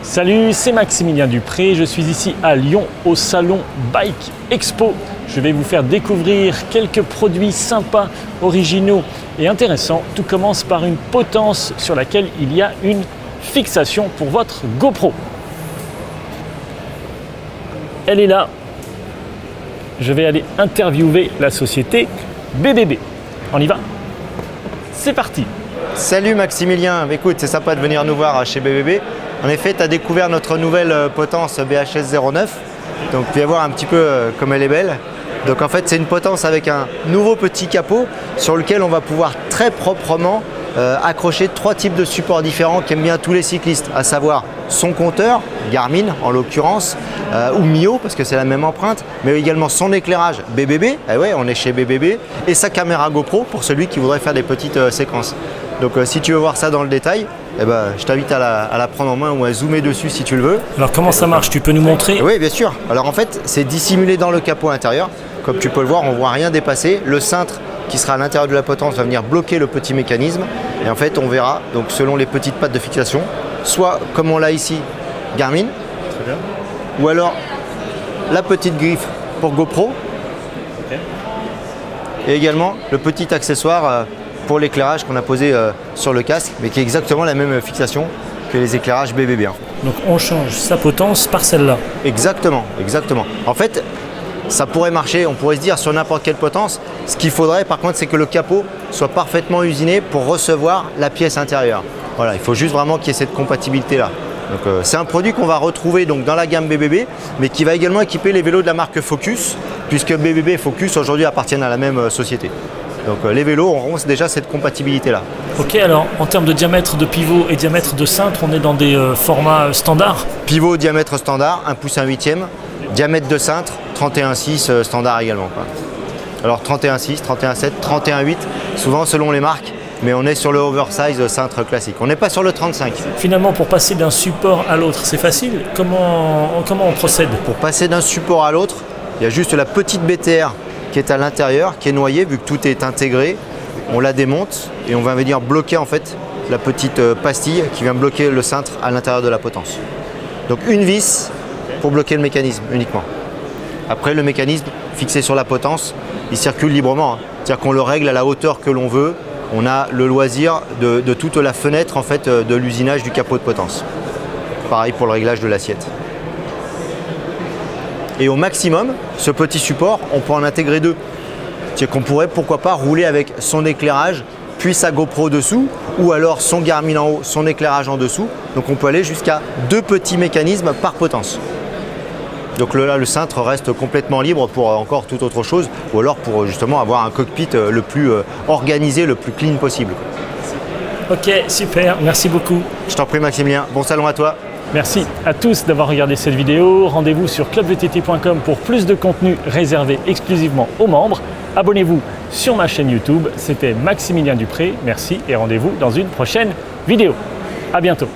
Salut, c'est Maximilien Dupré, je suis ici à Lyon au salon Bike Expo. Je vais vous faire découvrir quelques produits sympas, originaux et intéressants. Tout commence par une potence sur laquelle il y a une fixation pour votre GoPro. Elle est là. Je vais aller interviewer la société BBB. On y va? C'est parti! Salut Maximilien, écoute, c'est sympa de venir nous voir chez BBB. En effet, tu as découvert notre nouvelle potence BHS 09. Donc tu vas voir un petit peu comme elle est belle. Donc en fait, c'est une potence avec un nouveau petit capot sur lequel on va pouvoir très proprement accrocher 3 types de supports différents qu'aiment bien tous les cyclistes, à savoir son compteur, Garmin en l'occurrence, ou Mio parce que c'est la même empreinte, mais également son éclairage BBB, eh ouais, on est chez BBB, et sa caméra GoPro pour celui qui voudrait faire des petites séquences. Donc si tu veux voir ça dans le détail, eh ben, je t'invite à la prendre en main ou à zoomer dessus si tu le veux. Alors comment ça marche? Tu peux nous montrer? Oui, bien sûr. Alors en fait, c'est dissimulé dans le capot intérieur. Comme tu peux le voir, on ne voit rien dépasser. Le cintre qui sera à l'intérieur de la potence va venir bloquer le petit mécanisme. Et en fait, on verra, donc selon les petites pattes de fixation, soit comme on l'a ici, Garmin, très bien, ou alors la petite griffe pour GoPro, okay, et également le petit accessoire pour l'éclairage qu'on a posé sur le casque, mais qui est exactement la même fixation que les éclairages BBB. Donc on change sa potence par celle-là. Exactement, exactement. En fait, ça pourrait marcher, on pourrait se dire sur n'importe quelle potence. Ce qu'il faudrait par contre, c'est que le capot soit parfaitement usiné pour recevoir la pièce intérieure. Voilà, il faut juste vraiment qu'il y ait cette compatibilité-là. Donc c'est un produit qu'on va retrouver donc dans la gamme BBB, mais qui va également équiper les vélos de la marque Focus, puisque BBB et Focus aujourd'hui appartiennent à la même société. Donc les vélos auront déjà cette compatibilité-là. Ok, alors en termes de diamètre de pivot et diamètre de cintre, on est dans des formats standards? Pivot, diamètre standard, 1 pouce 1/8. Diamètre de cintre, 31,6 standard également, quoi. Alors 31,6, 31,7, 31,8, souvent selon les marques, mais on est sur le oversize cintre classique. On n'est pas sur le 35. Finalement, pour passer d'un support à l'autre, c'est facile. Comment on procède? Pour passer d'un support à l'autre, il y a juste la petite BTR qui est à l'intérieur, qui est noyée, vu que tout est intégré. On la démonte et on va venir bloquer en fait la petite pastille qui vient bloquer le cintre à l'intérieur de la potence. Donc une vis pour bloquer le mécanisme uniquement. Après, le mécanisme fixé sur la potence, il circule librement. C'est-à-dire qu'on le règle à la hauteur que l'on veut. On a le loisir de toute la fenêtre en fait, de l'usinage du capot de potence. Pareil pour le réglage de l'assiette. Et au maximum, ce petit support, on peut en intégrer 2. C'est-à-dire qu'on pourrait, pourquoi pas, rouler avec son éclairage, puis sa GoPro dessous, ou alors son Garmin en haut, son éclairage en dessous. Donc on peut aller jusqu'à 2 petits mécanismes par potence. Donc là, le cintre reste complètement libre pour encore toute autre chose, ou alors pour justement avoir un cockpit le plus organisé, le plus clean possible. Ok, super, merci beaucoup. Je t'en prie Maximilien, bon salon à toi. Merci à tous d'avoir regardé cette vidéo. Rendez-vous sur clubvtt.com pour plus de contenu réservé exclusivement aux membres. Abonnez-vous sur ma chaîne YouTube. C'était Maximilien Dupré. Merci et rendez-vous dans une prochaine vidéo. À bientôt.